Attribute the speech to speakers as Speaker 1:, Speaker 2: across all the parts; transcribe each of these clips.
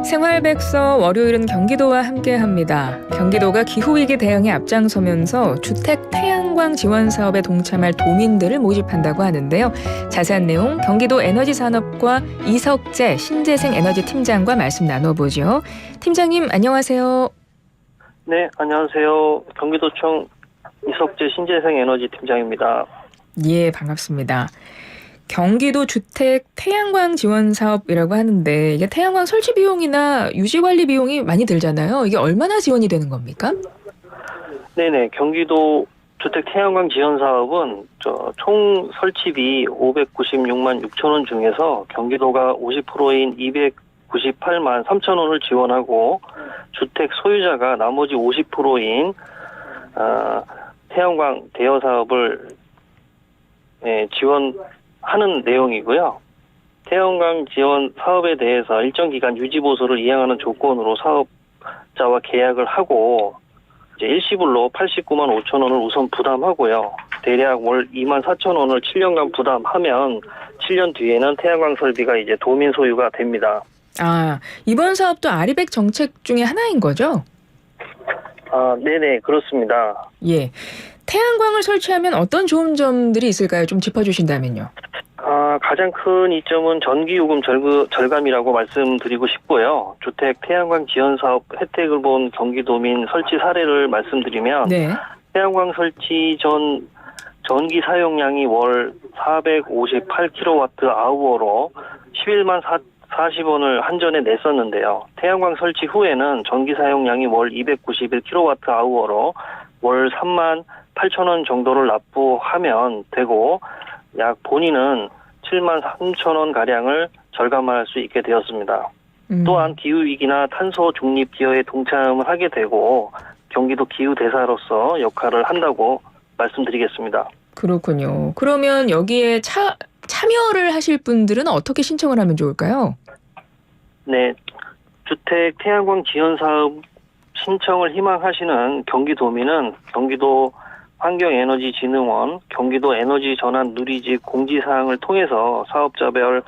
Speaker 1: 생활백서 월요일은 경기도와 함께합니다. 경기도가 기후위기 대응에 앞장서면서 주택 태양광 지원 사업에 동참할 도민들을 모집한다고 하는데요. 자세한 내용 경기도 에너지산업과 이석재 신재생에너지 팀장과 말씀 나눠보죠. 팀장님 안녕하세요.
Speaker 2: 네, 안녕하세요. 경기도청 이석재 신재생에너지 팀장입니다.
Speaker 1: 예, 반갑습니다. 경기도 주택 태양광 지원 사업이라고 하는데 이게 태양광 설치 비용이나 유지 관리 비용이 많이 들잖아요. 이게 얼마나 지원이 되는 겁니까?
Speaker 2: 네네, 경기도 주택 태양광 지원 사업은 총 설치비 596만 6천 원 중에서 경기도가 50%인 298만 3천 원을 지원하고 주택 소유자가 나머지 50%인 태양광 대여 사업을 지원하는 내용이고요. 태양광 지원 사업에 대해서 일정 기간 유지 보수를 이행하는 조건으로 사업자와 계약을 하고 이제 일시불로 89만 5천 원을 우선 부담하고요. 대략 월 2만 4천 원을 7년간 부담하면 7년 뒤에는 태양광 설비가 이제 도민 소유가 됩니다.
Speaker 1: 아, 이번 사업도 아리백 정책 중에 하나인 거죠?
Speaker 2: 네네, 그렇습니다.
Speaker 1: 예. 태양광을 설치하면 어떤 좋은 점들이 있을까요? 좀 짚어주신다면요.
Speaker 2: 가장 큰 이점은 전기요금 절감이라고 말씀드리고 싶고요. 주택 태양광 지원 사업 혜택을 본 경기도민 설치 사례를 말씀드리면
Speaker 1: 네.
Speaker 2: 태양광 설치 전 전기 사용량이 월 458kWh로 11만 40원을 한전에 냈었는데요. 태양광 설치 후에는 전기 사용량이 월 291kWh로 월 3만 8천 원 정도를 납부하면 되고 약 본인은 7만 3천 원 가량을 절감할 수 있게 되었습니다. 또한 기후위기나 탄소 중립 기여에 동참을 하게 되고 경기도 기후대사로서 역할을 한다고 말씀드리겠습니다.
Speaker 1: 그렇군요. 그러면 여기에 참여를 하실 분들은 어떻게 신청을 하면 좋을까요?
Speaker 2: 네, 주택 태양광 지원 사업 신청을 희망하시는 경기도민은 경기도 환경에너지진흥원 경기도 에너지전환 누리집 공지사항을 통해서 사업자별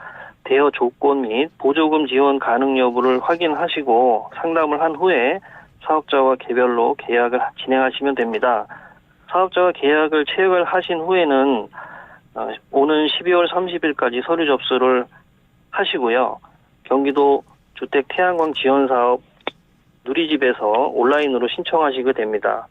Speaker 2: 대여 조건 및 보조금 지원 가능 여부를 확인하시고 상담을 한 후에 사업자와 개별로 계약을 진행하시면 됩니다. 사업자와 계약을 체결 하신 후에는 오는 12월 30일까지 서류 접수를 하시고요. 경기도 주택 태양광 지원 사업 누리집에서 온라인으로 신청하시게 됩니다.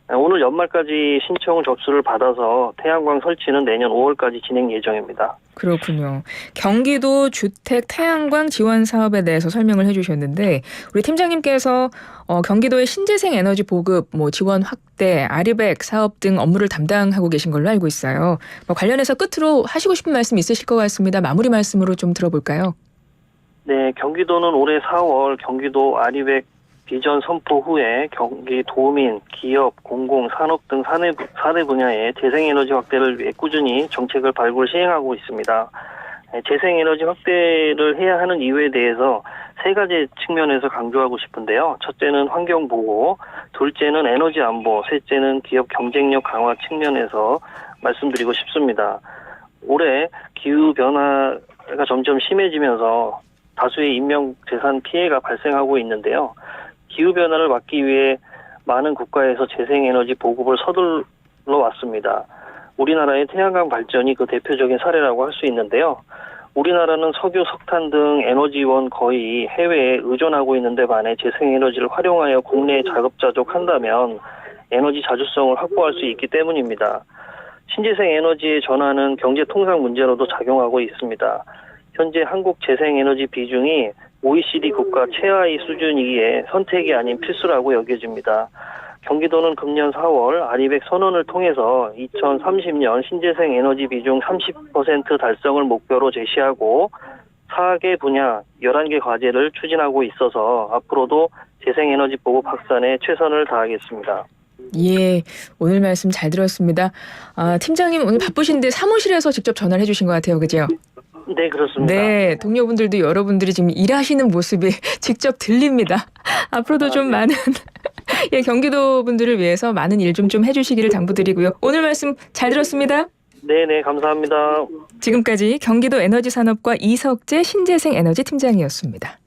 Speaker 2: 오늘 연말까지 신청 접수를 받아서 태양광 설치는 내년 5월까지 진행 예정입니다.
Speaker 1: 그렇군요. 경기도 주택 태양광 지원 사업에 대해서 설명을 해주셨는데 우리 팀장님께서 경기도의 신재생 에너지 보급, 지원 확대, 아리백 사업 등 업무를 담당하고 계신 걸로 알고 있어요. 관련해서 끝으로 하시고 싶은 말씀 있으실 것 같습니다. 마무리 말씀으로 좀 들어볼까요?
Speaker 2: 네, 경기도는 올해 4월 경기도 아리백 비전 선포 후에 경기 도민, 기업, 공공, 산업 등 사대 분야의 재생에너지 확대를 위해 꾸준히 정책을 발굴 시행하고 있습니다. 재생에너지 확대를 해야 하는 이유에 대해서 세 가지 측면에서 강조하고 싶은데요. 첫째는 환경보호, 둘째는 에너지 안보, 셋째는 기업 경쟁력 강화 측면에서 말씀드리고 싶습니다. 올해 기후변화가 점점 심해지면서 다수의 인명재산 피해가 발생하고 있는데요. 기후변화를 막기 위해 많은 국가에서 재생에너지 보급을 서둘러 왔습니다. 우리나라의 태양광 발전이 그 대표적인 사례라고 할 수 있는데요. 우리나라는 석유, 석탄 등 에너지원 거의 해외에 의존하고 있는데 반해 재생에너지를 활용하여 국내에 자급자족한다면 에너지 자주성을 확보할 수 있기 때문입니다. 신재생에너지의 전환은 경제통상 문제로도 작용하고 있습니다. 현재 한국 재생에너지 비중이 OECD 국가 최하위 수준이기에 선택이 아닌 필수라고 여겨집니다. 경기도는 금년 4월 아리백 선언을 통해서 2030년 신재생에너지 비중 30% 달성을 목표로 제시하고 4개 분야 11개 과제를 추진하고 있어서 앞으로도 재생에너지 보급 확산에 최선을 다하겠습니다.
Speaker 1: 예, 오늘 말씀 잘 들었습니다. 팀장님 오늘 바쁘신데 사무실에서 직접 전화를 해주신 것 같아요. 그죠?
Speaker 2: 네, 그렇습니다.
Speaker 1: 네, 동료분들도 여러분들이 지금 일하시는 모습이 직접 들립니다. 앞으로도 좀 많은 경기도 분들을 위해서 많은 일 좀 해주시기를 당부드리고요. 오늘 말씀 잘 들었습니다.
Speaker 2: 네, 감사합니다.
Speaker 1: 지금까지 경기도 에너지산업과 이석재 신재생에너지 팀장이었습니다.